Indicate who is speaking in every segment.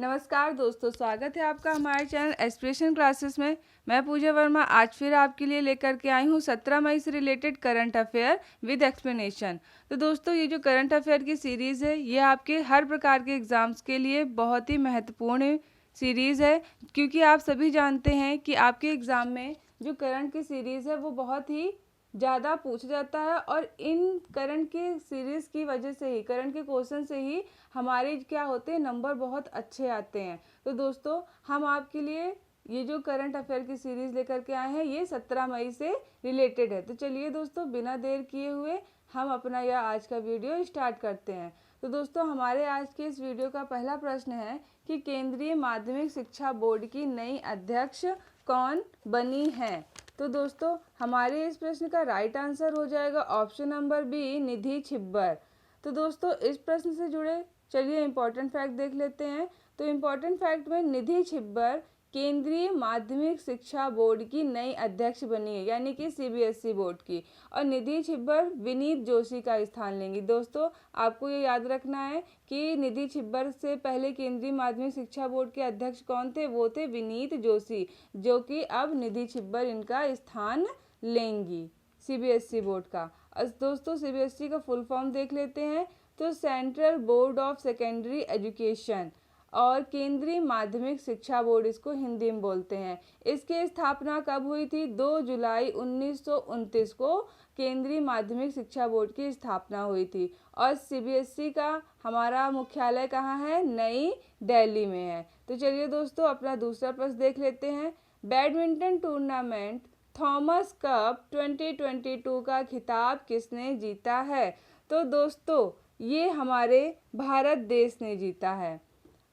Speaker 1: नमस्कार दोस्तों, स्वागत है आपका हमारे चैनल एस्पिरेशन क्लासेस में। मैं पूजा वर्मा आज फिर आपके लिए लेकर के आई हूँ 17 मई से related current affair with explanation. तो दोस्तों, ये जो करंट अफेयर की सीरीज़ है ये आपके हर प्रकार के एग्ज़ाम्स के लिए बहुत ही महत्वपूर्ण सीरीज़ है, क्योंकि आप सभी जानते हैं कि आपके एग्ज़ाम में जो करंट की सीरीज़ है वो बहुत ही ज़्यादा पूछा जाता है, और इन करंट की सीरीज़ की वजह से ही, करंट के क्वेश्चन से ही हमारे क्या होते हैं, नंबर बहुत अच्छे आते हैं। तो दोस्तों, हम आपके लिए ये जो करंट अफेयर की सीरीज़ लेकर के आए हैं ये 17 मई से रिलेटेड है। तो चलिए दोस्तों, बिना देर किए हुए हम अपना यह आज का वीडियो स्टार्ट करते हैं। तो दोस्तों, हमारे आज के इस वीडियो का पहला प्रश्न है कि केंद्रीय माध्यमिक शिक्षा बोर्ड की नई अध्यक्ष कौन बनी है। तो दोस्तों, हमारे इस प्रश्न का राइट आंसर हो जाएगा ऑप्शन नंबर बी, निधि छिब्बर। तो दोस्तों, इस प्रश्न से जुड़े चलिए इम्पॉर्टेंट फैक्ट देख लेते हैं। तो इम्पॉर्टेंट फैक्ट में निधि छिब्बर केंद्रीय माध्यमिक शिक्षा बोर्ड की नई अध्यक्ष बनी है, यानी कि सीबीएसई बोर्ड की। और निधि छिब्बर विनीत जोशी का स्थान लेंगी। दोस्तों, आपको ये याद रखना है कि निधि छिब्बर से पहले केंद्रीय माध्यमिक शिक्षा बोर्ड के अध्यक्ष कौन थे, वो थे विनीत जोशी, जो कि अब निधि छिब्बर इनका स्थान लेंगी सीबीएसई बोर्ड का। दोस्तों, सीबीएसई का फुल फॉर्म देख लेते हैं। तो central board of secondary education, और केंद्रीय माध्यमिक शिक्षा बोर्ड इसको हिंदी में बोलते हैं। इसकी स्थापना कब हुई थी? 2 जुलाई 1929 को केंद्रीय माध्यमिक शिक्षा बोर्ड की स्थापना हुई थी। और सीबीएसई का हमारा मुख्यालय कहाँ है? नई दिल्ली में है। तो चलिए दोस्तों, अपना दूसरा प्रश्न देख लेते हैं। बैडमिंटन टूर्नामेंट थॉमस कप 2022 का खिताब किसने जीता है? तो दोस्तों, ये हमारे भारत देश ने जीता है।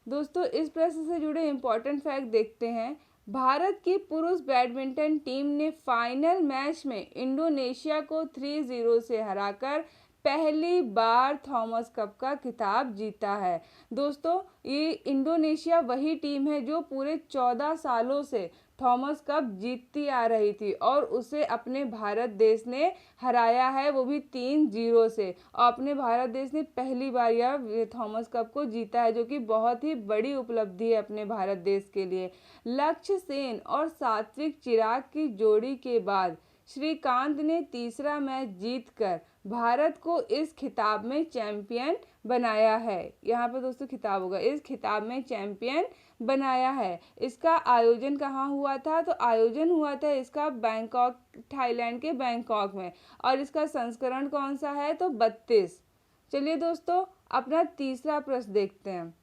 Speaker 1: दोस्तों, इस प्रश्न से जुड़े इम्पोर्टेंट फैक्ट देखते हैं। भारत की पुरुष बैडमिंटन टीम ने फाइनल मैच में इंडोनेशिया को 3-0 से हराकर पहली बार थॉमस कप का खिताब जीता है। दोस्तों, ये इंडोनेशिया वही टीम है जो पूरे 14 सालों से थॉमस कप जीतती आ रही थी, और उसे अपने भारत देश ने हराया है, वो भी 3-0 से। और अपने भारत देश ने पहली बार यह थॉमस कप को जीता है, जो कि बहुत ही बड़ी उपलब्धि है अपने भारत देश के लिए। लक्ष्य सेन और सात्विक चिराग की जोड़ी के बाद श्रीकांत ने तीसरा मैच जीतकर भारत को इस खिताब में चैंपियन बनाया है। यहाँ पर दोस्तों खिताब होगा, इस खिताब में चैंपियन बनाया है। इसका आयोजन कहाँ हुआ था? तो आयोजन हुआ था इसका बैंकॉक, थाईलैंड के बैंकॉक में। और इसका संस्करण कौन सा है? तो 32। चलिए दोस्तों, अपना तीसरा प्रश्न देखते हैं।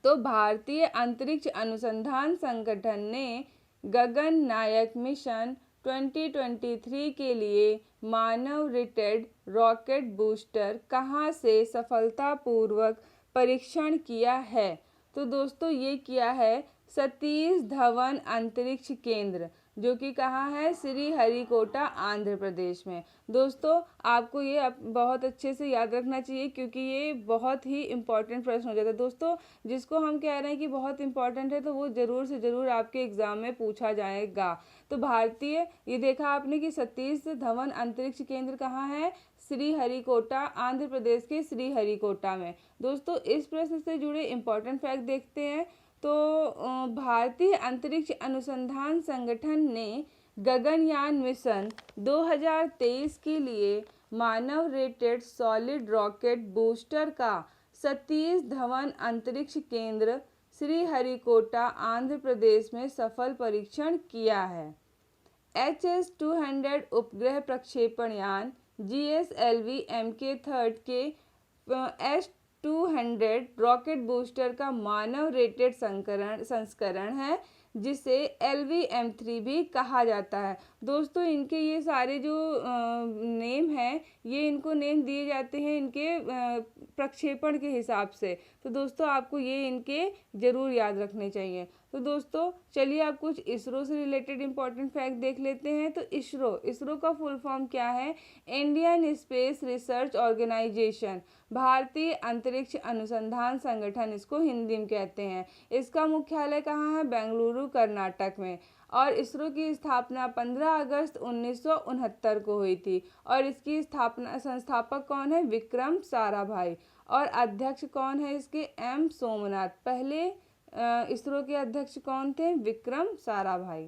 Speaker 1: तो भारतीय अंतरिक्ष अनुसंधान संगठन ने गगन नायक मिशन 2023 के लिए मानव रेटेड रॉकेट बूस्टर कहाँ से सफलतापूर्वक परीक्षण किया है? तो दोस्तों, ये किया है सतीश धवन अंतरिक्ष केंद्र, जो कि कहाँ है? श्रीहरिकोटा, आंध्र प्रदेश में। दोस्तों, आपको ये बहुत अच्छे से याद रखना चाहिए, क्योंकि ये बहुत ही इम्पोर्टेंट प्रश्न हो जाता है। दोस्तों, जिसको हम कह रहे हैं कि बहुत इंपॉर्टेंट है, तो वो ज़रूर से ज़रूर आपके एग्ज़ाम में पूछा जाएगा। तो भारतीय, ये देखा आपने कि सतीश धवन अंतरिक्ष केंद्र कहाँ है? श्रीहरिकोटा, आंध्र प्रदेश के श्रीहरिकोटा में। दोस्तों, इस प्रश्न से जुड़े इम्पोर्टेंट फैक्ट देखते हैं। तो भारतीय अंतरिक्ष अनुसंधान संगठन ने गगनयान मिशन 2023 के लिए मानव रेटेड सॉलिड रॉकेट बूस्टर का सतीश धवन अंतरिक्ष केंद्र श्रीहरिकोटा, आंध्र प्रदेश में सफल परीक्षण किया है। HS-200 उपग्रह प्रक्षेपण यान GSLV MK3 के S-200 रॉकेट बूस्टर का मानव रेटेड संस्करण है, जिसे LVM3 भी कहा जाता है। दोस्तों, इनके ये सारे जो नेम हैं, ये इनको नेम दिए जाते हैं इनके प्रक्षेपण के हिसाब से। तो दोस्तों, आपको ये इनके ज़रूर याद रखने चाहिए। तो दोस्तों, चलिए आप कुछ इसरो से रिलेटेड इम्पोर्टेंट फैक्ट देख लेते हैं। तो इसरो का फुल फॉर्म क्या है? इंडियन स्पेस रिसर्च ऑर्गेनाइजेशन, भारतीय अंतरिक्ष अनुसंधान संगठन इसको हिंदी में कहते हैं। इसका मुख्यालय कहाँ है? बेंगलुरु, कर्नाटक में। और इसरो की स्थापना 15 अगस्त 1969 को हुई थी। और इसकी संस्थापक कौन है? विक्रम साराभाई। और अध्यक्ष कौन है इसके? M सोमनाथ। पहले इसरो के अध्यक्ष कौन थे? विक्रम साराभाई।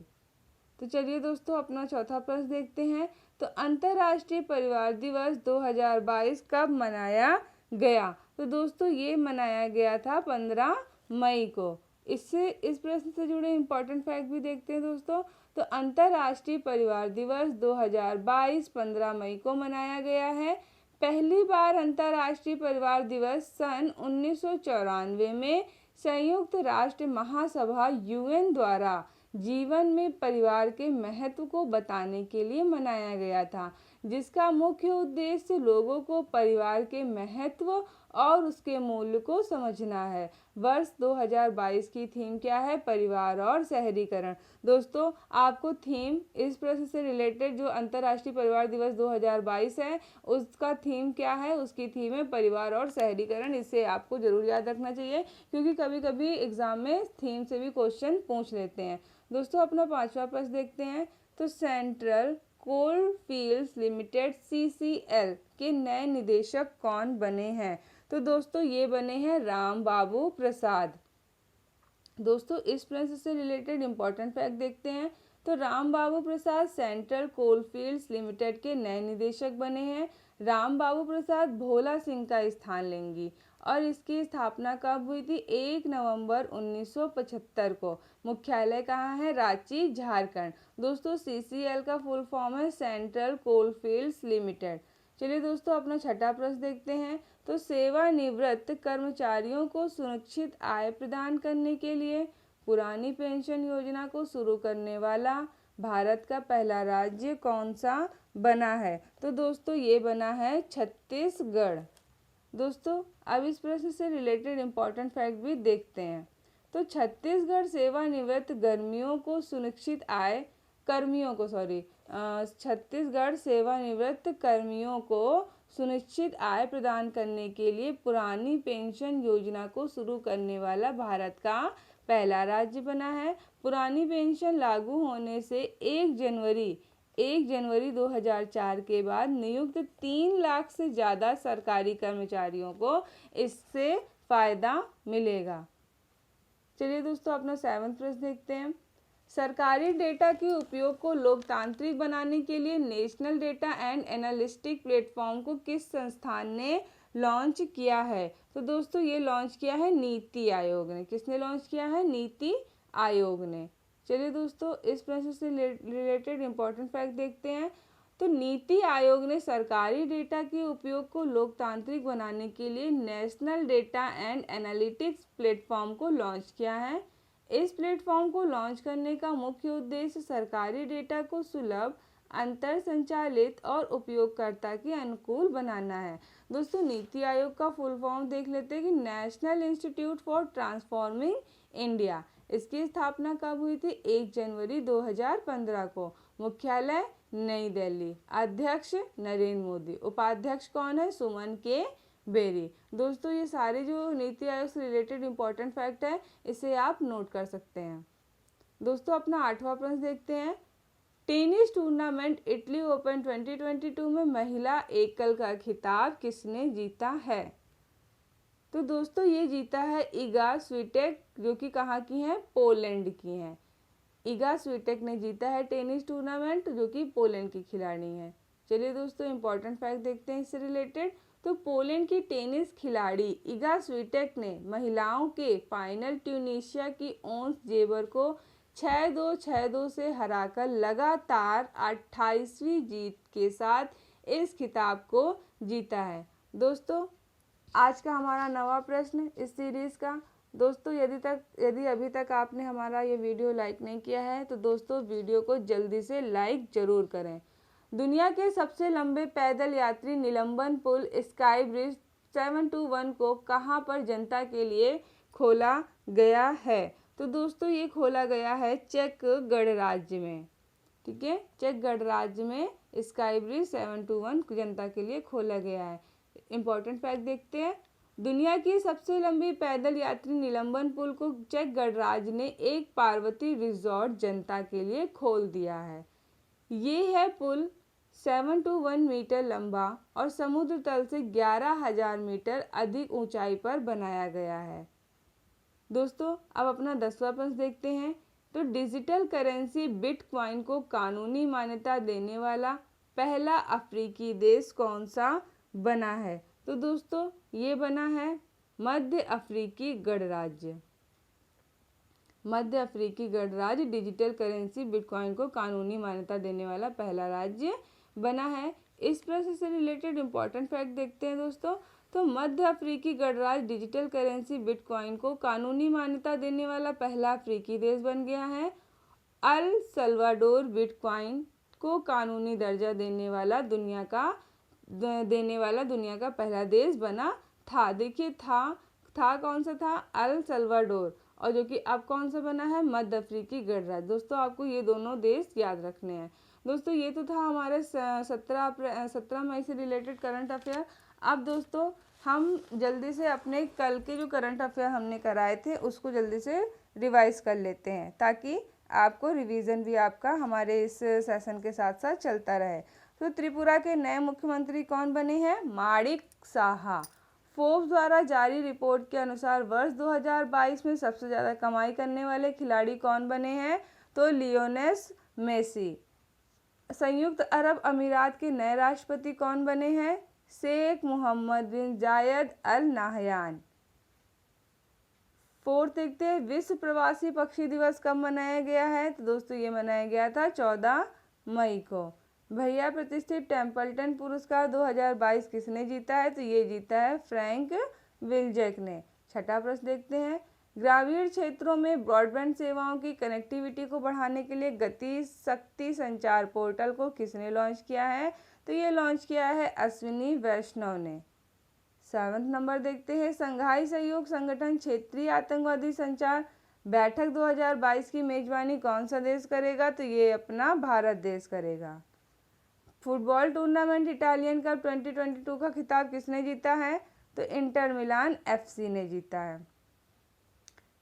Speaker 1: तो चलिए दोस्तों अपना चौथा प्रश्न देखते हैं। तो अंतर्राष्ट्रीय परिवार दिवस 2022 कब मनाया गया? तो दोस्तों ये मनाया गया था 15 मई को। इस प्रश्न से जुड़े इम्पोर्टेंट फैक्ट भी देखते हैं दोस्तों। तो अंतर्राष्ट्रीय परिवार दिवस 2022 15 मई को मनाया गया है। पहली बार अंतर्राष्ट्रीय परिवार दिवस सन 1994 में संयुक्त राष्ट्र महासभा यूएन द्वारा जीवन में परिवार के महत्व को बताने के लिए मनाया गया था, जिसका मुख्य उद्देश्य लोगों को परिवार के महत्व और उसके मूल्य को समझना है। वर्ष 2022 की थीम क्या है? परिवार और शहरीकरण। दोस्तों आपको थीम इस प्रश्न से रिलेटेड जो अंतर्राष्ट्रीय परिवार दिवस 2022 है उसका थीम क्या है? उसकी थीम है परिवार और शहरीकरण। इसे आपको जरूर याद रखना चाहिए क्योंकि कभी कभी एग्जाम में थीम से भी क्वेश्चन पूछ लेते हैं। दोस्तों अपना पांचवा प्रश्न देखते हैं। तो central coal fields limited CCL के नए निदेशक कौन बने हैं? तो दोस्तों ये बने हैं राम बाबू प्रसाद। दोस्तों इस प्रश्न से रिलेटेड इंपॉर्टेंट फैक्ट देखते हैं। तो राम बाबू प्रसाद सेंट्रल कोल फील्ड्स लिमिटेड के नए निदेशक बने हैं। राम बाबू प्रसाद भोला सिंह का स्थान लेंगी और इसकी स्थापना कब हुई थी? 1 नवंबर 1975 को। मुख्यालय कहाँ है? रांची, झारखंड। दोस्तों CCL का फुल फॉर्म है सेंट्रल कोल फील्ड्स लिमिटेड। चलिए दोस्तों अपना छठा प्रश्न देखते हैं। तो सेवानिवृत्त कर्मचारियों को सुनिश्चित आय प्रदान करने के लिए पुरानी पेंशन योजना को शुरू करने वाला भारत का पहला राज्य कौन सा बना है? तो दोस्तों ये बना है छत्तीसगढ़। दोस्तों अब इस प्रश्न से रिलेटेड इम्पोर्टेंट फैक्ट भी देखते हैं। तो छत्तीसगढ़ सेवानिवृत्त छत्तीसगढ़ सेवानिवृत्त कर्मियों को सुनिश्चित आय प्रदान करने के लिए पुरानी पेंशन योजना को शुरू करने वाला भारत का पहला राज्य बना है। पुरानी पेंशन लागू होने से 1 जनवरी 2004 के बाद नियुक्त 3 लाख से ज़्यादा सरकारी कर्मचारियों को इससे फ़ायदा मिलेगा। चलिए दोस्तों अपना 7वां प्रश्न देखते हैं। सरकारी डेटा के उपयोग को लोकतांत्रिक बनाने के लिए national data and analytics platform को किस संस्थान ने लॉन्च किया है? तो दोस्तों ये लॉन्च किया है नीति आयोग ने। किसने लॉन्च किया है? नीति आयोग ने। चलिए दोस्तों इस प्रश्न से रिलेटेड इम्पोर्टेंट फैक्ट देखते हैं। तो नीति आयोग ने सरकारी डेटा के उपयोग को लोकतांत्रिक बनाने के लिए national data and analytics platform को लॉन्च किया है। इस प्लेटफॉर्म को लॉन्च करने का मुख्य उद्देश्य सरकारी डेटा को सुलभ, अंतर संचालित और उपयोगकर्ता के अनुकूल बनाना है। दोस्तों नीति आयोग का फुल फॉर्म देख लेते हैं कि national institute for transforming India. इसकी स्थापना कब हुई थी? 1 जनवरी 2015 को। मुख्यालय नई दिल्ली। अध्यक्ष नरेंद्र मोदी। उपाध्यक्ष कौन है? सुमन के बेरी। दोस्तों ये सारे जो नीति आयोग से रिलेटेड इंपॉर्टेंट फैक्ट है इसे आप नोट कर सकते हैं। दोस्तों अपना 8वां प्रश्न देखते हैं। टेनिस टूर्नामेंट इटली ओपन 2022 में महिला एकल का खिताब किसने जीता है? तो दोस्तों ये जीता है इगा स्विटेक, जो कि कहाँ की है? पोलैंड की है। इगा स्विटेक ने जीता है टेनिस टूर्नामेंट, जो कि पोलैंड की खिलाड़ी है। चलिए दोस्तों इंपॉर्टेंट फैक्ट देखते हैं इससे रिलेटेड। तो पोलैंड की टेनिस खिलाड़ी इगा स्विटेक ने महिलाओं के फाइनल ट्यूनीशिया की ओंस जेबर को 6-2, 6-2 से हराकर लगातार 28वीं जीत के साथ इस खिताब को जीता है। दोस्तों आज का हमारा 9वां प्रश्न इस सीरीज़ का। दोस्तों यदि अभी तक आपने हमारा ये वीडियो लाइक नहीं किया है तो दोस्तों वीडियो को जल्दी से लाइक ज़रूर करें। दुनिया के सबसे लंबे पैदल यात्री निलंबन पुल स्काई ब्रिज 721 को कहाँ पर जनता के लिए खोला गया है? तो दोस्तों ये खोला गया है चेक गणराज्य में। ठीक है, चेक गणराज्य में स्काई ब्रिज 721 जनता के लिए खोला गया है। इंपॉर्टेंट फैक्ट देखते हैं। दुनिया की सबसे लंबी पैदल यात्री निलंबन पुल को चेक गणराज्य ने एक पार्वती रिजॉर्ट जनता के लिए खोल दिया है। ये है पुल 721 मीटर लंबा और समुद्र तल से 11,000 मीटर अधिक ऊंचाई पर बनाया गया है। दोस्तों अब अपना 10वां प्रश्न देखते हैं। तो डिजिटल करेंसी बिटकॉइन को कानूनी मान्यता देने वाला पहला अफ्रीकी देश कौन सा बना है? तो दोस्तों ये बना है मध्य अफ्रीकी गणराज्य। मध्य अफ्रीकी गणराज्य डिजिटल करेंसी बिटकॉइन को कानूनी मान्यता देने वाला पहला राज्य बना है। इस प्रश्न से रिलेटेड इंपॉर्टेंट फैक्ट देखते हैं दोस्तों। तो मध्य अफ्रीकी गणराज्य डिजिटल करेंसी बिटकॉइन को कानूनी मान्यता देने वाला पहला अफ्रीकी देश बन गया है। अल सल्वाडोर बिटकॉइन को कानूनी दर्जा देने वाला दुनिया का पहला देश बना था। देखिए था कौन सा था? अल सल्वाडोर, और जो कि अब कौन सा बना है? मध्य अफ्रीकी गणराज्य। दोस्तों आपको ये दोनों देश याद रखने हैं। दोस्तों ये तो था हमारे 17 मई से रिलेटेड करंट अफेयर। अब दोस्तों हम जल्दी से अपने कल के जो करंट अफेयर हमने कराए थे उसको जल्दी से रिवाइज कर लेते हैं, ताकि आपको रिवीजन भी आपका हमारे इस सेशन के साथ साथ चलता रहे। तो त्रिपुरा के नए मुख्यमंत्री कौन बने हैं? माणिक साहा। फोर्ब्स द्वारा जारी रिपोर्ट के अनुसार वर्ष 2022 में सबसे ज़्यादा कमाई करने वाले खिलाड़ी कौन बने हैं? तो लियोनेल मेसी। संयुक्त अरब अमीरात के नए राष्ट्रपति कौन बने हैं? शेख मोहम्मद बिन जायद अल नाहयान। फोर्थ देखते हैं, विश्व प्रवासी पक्षी दिवस कब मनाया गया है? तो दोस्तों ये मनाया गया था 14 मई को। भैया प्रतिष्ठित टेम्पल्टन पुरस्कार 2022 किसने जीता है? तो ये जीता है फ्रैंक विल्जेक ने। छठा प्रश्न देखते हैं, ग्रामीण क्षेत्रों में ब्रॉडबैंड सेवाओं की कनेक्टिविटी को बढ़ाने के लिए गति शक्ति संचार पोर्टल को किसने लॉन्च किया है? तो ये लॉन्च किया है अश्विनी वैष्णव ने। 7वां नंबर देखते हैं, संघाई सहयोग संगठन क्षेत्रीय आतंकवादी संचार बैठक 2022 की मेजबानी कौन सा देश करेगा? तो ये अपना भारत देश करेगा। फुटबॉल टूर्नामेंट इटालियन कप 2022 का खिताब किसने जीता है? तो इंटर मिलान FC ने जीता है।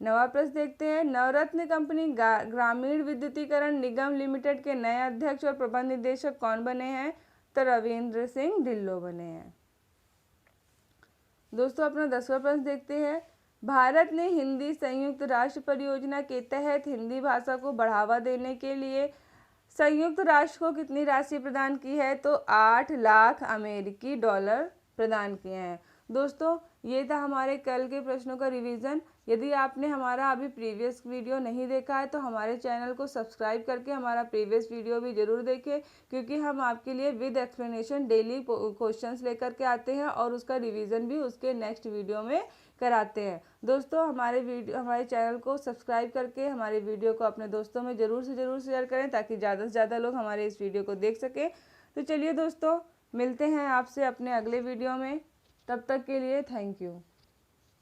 Speaker 1: 9वां प्रश्न देखते हैं, नवरत्न कंपनी ग्रामीण विद्युतीकरण निगम लिमिटेड के नए अध्यक्ष और प्रबंध निदेशक कौन बने हैं? तो रविंद्र सिंह ढिल्लो बने हैं। दोस्तों अपना 10वां प्रश्न देखते हैं, भारत ने हिंदी संयुक्त राष्ट्र परियोजना के तहत हिंदी भाषा को बढ़ावा देने के लिए संयुक्त राष्ट्र को कितनी राशि प्रदान की है? तो 8 लाख अमेरिकी डॉलर प्रदान किए हैं। दोस्तों ये था हमारे कल के प्रश्नों का रिवीजन। यदि आपने हमारा अभी प्रीवियस वीडियो नहीं देखा है तो हमारे चैनल को सब्सक्राइब करके हमारा प्रीवियस वीडियो भी ज़रूर देखें, क्योंकि हम आपके लिए विद एक्सप्लेनेशन डेली क्वेश्चंस लेकर के आते हैं और उसका रिवीजन भी उसके नेक्स्ट वीडियो में कराते हैं। दोस्तों हमारे चैनल को सब्सक्राइब करके हमारे वीडियो को अपने दोस्तों में ज़रूर से ज़रूर शेयर करें, ताकि ज़्यादा से ज़्यादा लोग हमारे इस वीडियो को देख सकें। तो चलिए दोस्तों मिलते हैं आपसे अपने अगले वीडियो में, तब तक के लिए थैंक यू।